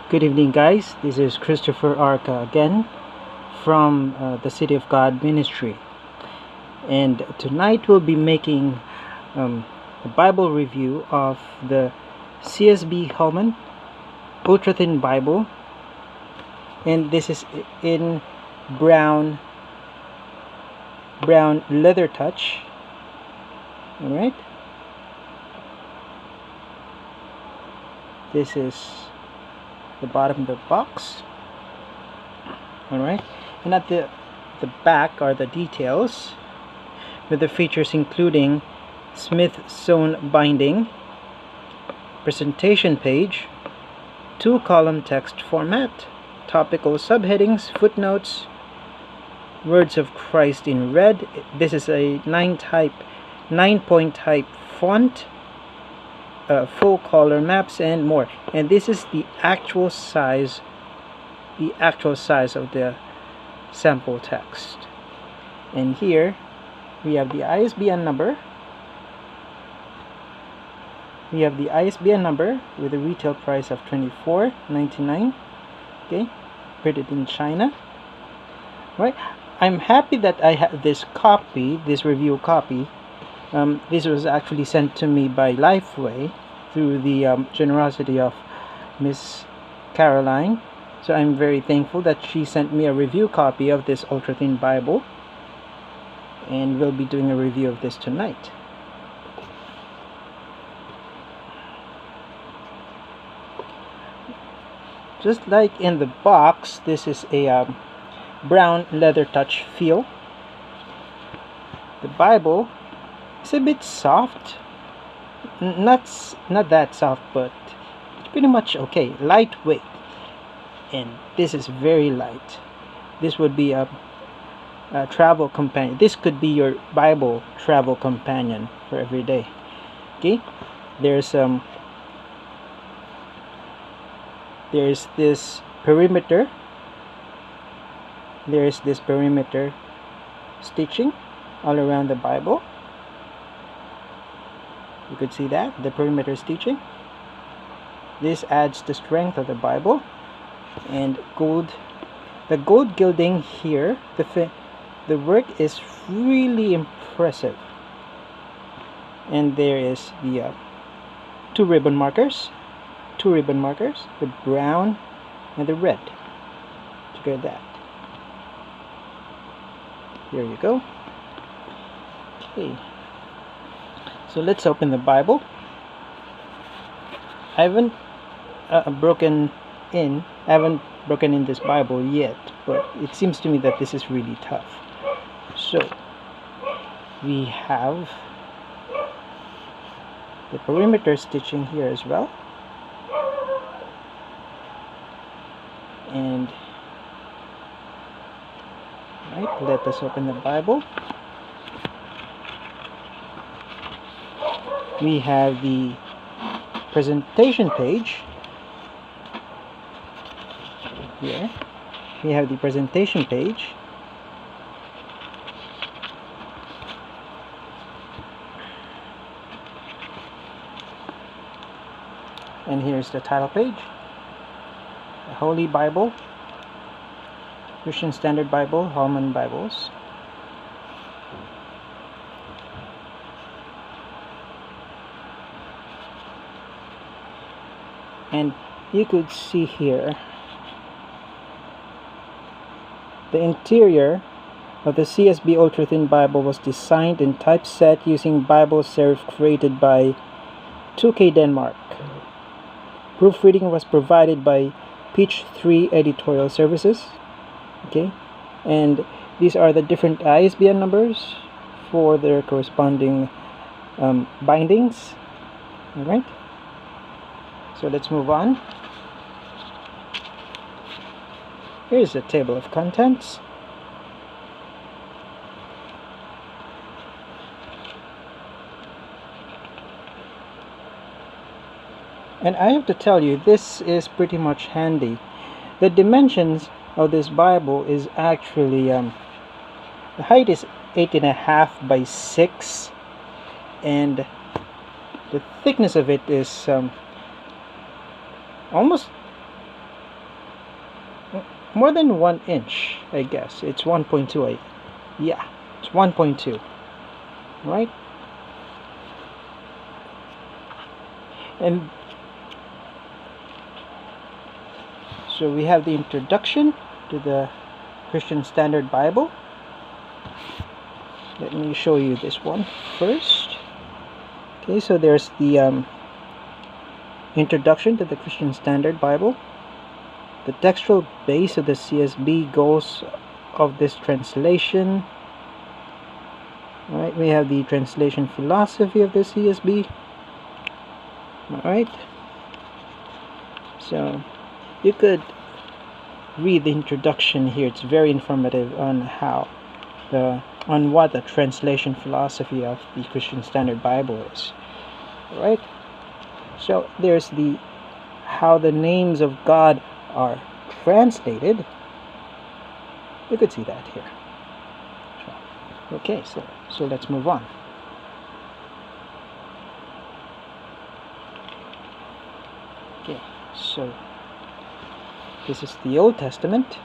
Good evening, guys. This is Christopher Arca again from the City of God Ministry, and tonight we'll be making a Bible review of the CSB Ultrathin Bible, and this is in brown leather touch. All right, this is the bottom of the box. All right, and at the back are the details with the features including Smith sewn binding, presentation page, 2-column text format, topical subheadings, footnotes, words of Christ in red. This is a 9-point type font, full color maps, and more. And this is the actual size of the sample text. And here we have the ISBN number. We have the ISBN number with a retail price of $24.99. Okay, printed in China. Right. I'm happy that I have this review copy. This was actually sent to me by Lifeway through the generosity of Miss Caroline. So I'm very thankful that she sent me a review copy of this Ultrathin Bible, and we'll be doing a review of this tonight. Just like in the box, this is a brown leather touch feel. The Bible is a bit soft, not that soft, but it's pretty much okay, lightweight, and this is very light. This would be a travel companion. This could be your Bible travel companion for every day. Okay, there's this perimeter. There's this perimeter stitching all around the Bible. You could see that, the perimeter stitching. This adds the strength of the Bible. And the gold gilding here, the work is really impressive. And there is the two ribbon markers, the brown and the red. Look at that. Here you go. Okay, so let's open the Bible. I haven't broken in this Bible yet, but it seems to me that this is really tough. So we have the perimeter stitching here as well, and right, let us open the Bible. We have the presentation page here. We have the presentation page. And here's the title page. The Holy Bible, Christian Standard Bible, Holman Bibles. And you could see here the interior of the CSB Ultrathin Bible was designed and typeset using Bible serif created by 2K Denmark. Proofreading was provided by Peach 3 Editorial Services. Okay, and these are the different ISBN numbers for their corresponding bindings. All right, so let's move on. Here's the table of contents. And I have to tell you, this is pretty much handy. The dimensions of this Bible is actually the height is 8.5 by 6, and the thickness of it is almost more than 1 inch, I guess. It's 1.2. Yeah, it's 1.2, right? And so we have the introduction to the Christian Standard Bible. Let me show you this one first. Okay, so there's the introduction to the Christian Standard Bible. The textual base of the CSB goals of this translation. Alright, we have the translation philosophy of the CSB. Alright, so you could read the introduction here. It's very informative on what the translation philosophy of the Christian Standard Bible is. Alright, so there's how the names of God are translated. You could see that here. Okay, so let's move on. Okay, so this is the Old Testament.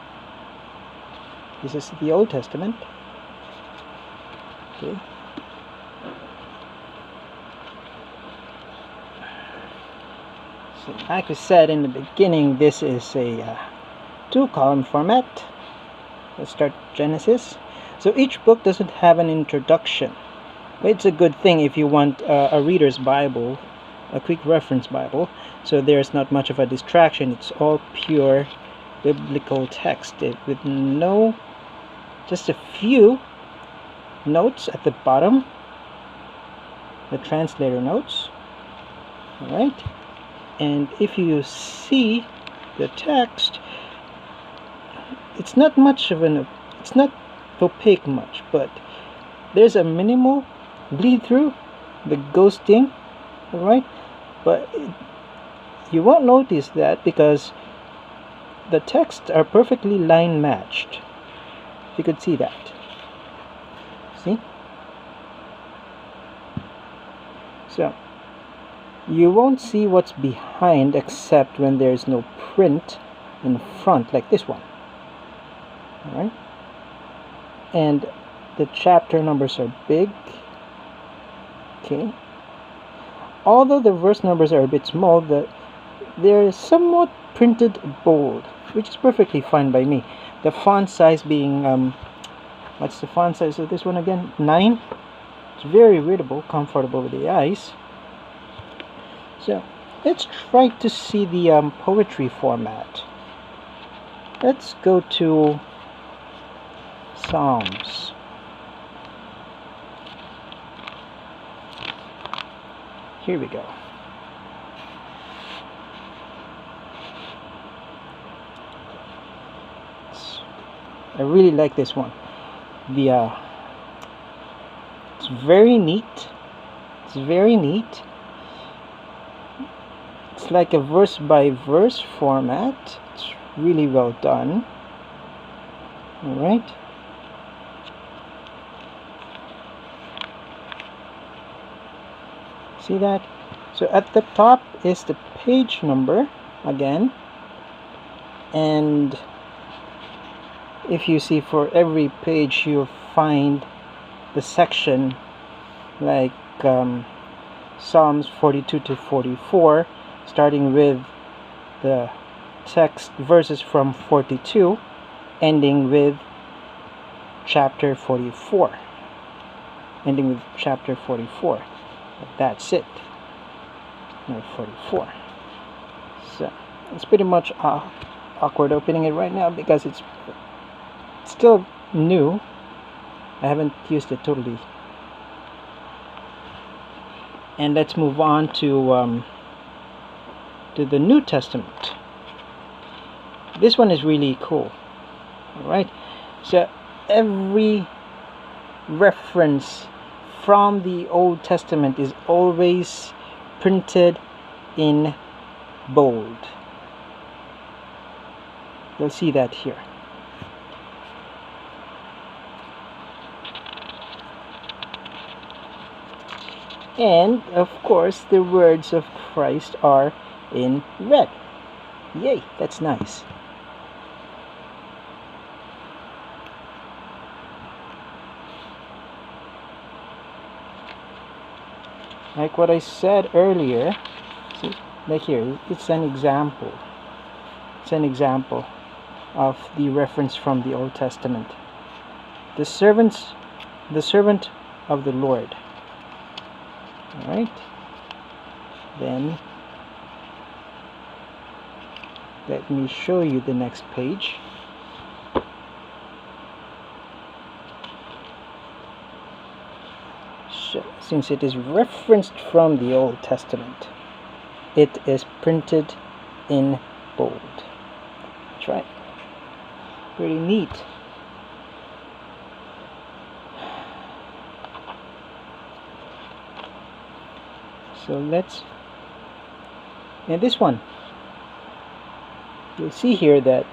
This is the Old Testament. Okay. So like we said in the beginning, this is a 2-column format. Let's start Genesis. So each book doesn't have an introduction. It's a good thing if you want a reader's Bible, a quick reference Bible, so there's not much of a distraction. It's all pure biblical text with just a few notes at the bottom, the translator notes. Alright, and if you see the text, it's not much of it's not opaque much, but there's a minimal bleed through, the ghosting. Alright, but you won't notice that because the texts are perfectly line matched. You could see that. See? So you won't see what's behind except when there's no print in front, like this one. Alright? And the chapter numbers are big. Okay. Although the verse numbers are a bit small, they're somewhat printed bold, which is perfectly fine by me. The font size being, what's the font size of this one again? 9. It's very readable, comfortable with the eyes. So let's try to see the poetry format. Let's go to Psalms. Here we go. I really like this one. It's very neat. It's very neat. It's like a verse by verse format. It's really well done. All right. See that? So at the top is the page number again, and if you see, for every page you'll find the section, like Psalms 42 to 44, starting with the text verses from 42, ending with chapter 44. Ending with chapter 44. That's it. Number 44. So it's pretty much awkward opening it right now because it's still new. I haven't used it totally. And let's move on to the New Testament. This one is really cool. Alright, so every reference from the Old Testament is always printed in bold. You'll see that here. And of course the words of Christ are in red. Yay, that's nice. like what I said earlier. See, like here, it's an example. It's an example of the reference from the Old Testament. The servant of the Lord. All right. Then let me show you the next page. So, since it is referenced from the Old Testament, it is printed in bold. That's right. Pretty neat. So let's, and this one, you'll see here that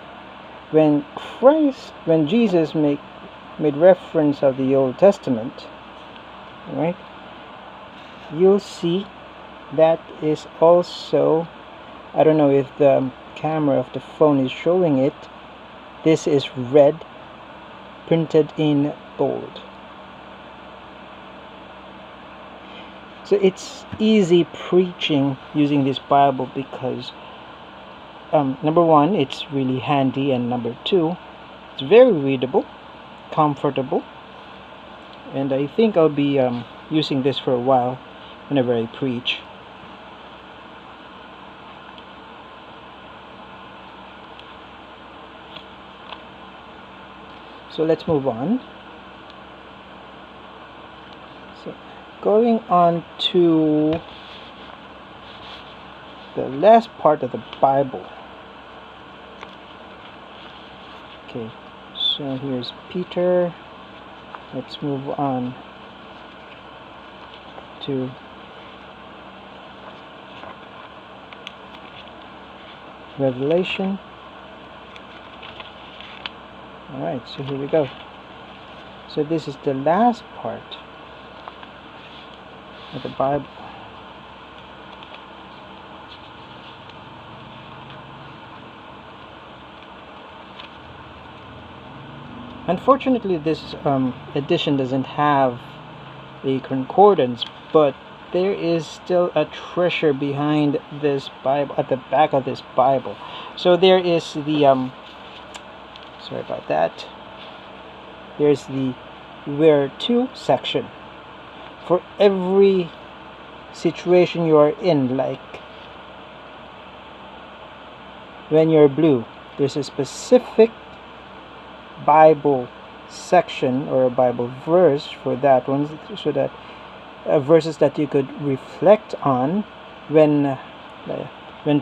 when Jesus made reference of the Old Testament, right, you'll see that is also, I don't know if the camera of the phone is showing it, this is red, printed in bold. So it's easy preaching using this Bible because number one, it's really handy, and number two, it's very readable, comfortable, and I think I'll be using this for a while whenever I preach. So let's move on. So going on to the last part of the Bible. Okay, so here's Peter. Let's move on to Revelation. Alright, so here we go. So this is the last part of the Bible. Unfortunately, this edition doesn't have a concordance, but there is still a treasure behind this Bible, at the back of this Bible. So there is the sorry about that. There's the where to section. For every situation you are in, like when you're blue, there's a specific Bible section or a Bible verse for that one, so that verses that you could reflect on when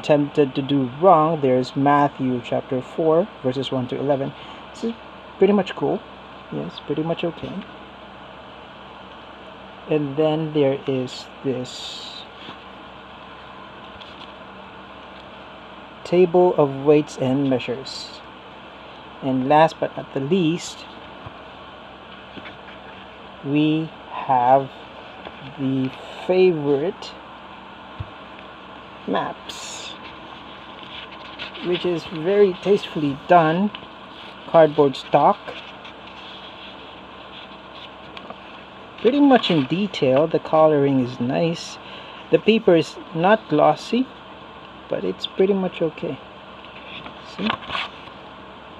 tempted to do wrong. There's Matthew chapter 4 verses 1 to 11. This is pretty much cool. Yes, pretty much okay. And then there is this table of weights and measures. And last but not the least, we have the favorite maps, which is very tastefully done. Cardboard stock, pretty much in detail. The coloring is nice. The paper is not glossy, but it's pretty much okay. See?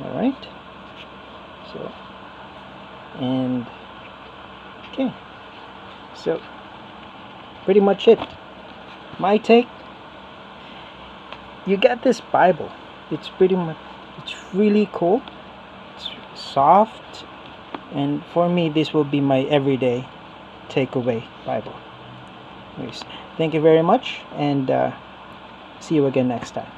Alright. So, and okay. So, pretty much it. My take, you get this Bible. It's really cool. It's soft, and for me, this will be my everyday takeaway Bible. Anyways, thank you very much, and see you again next time.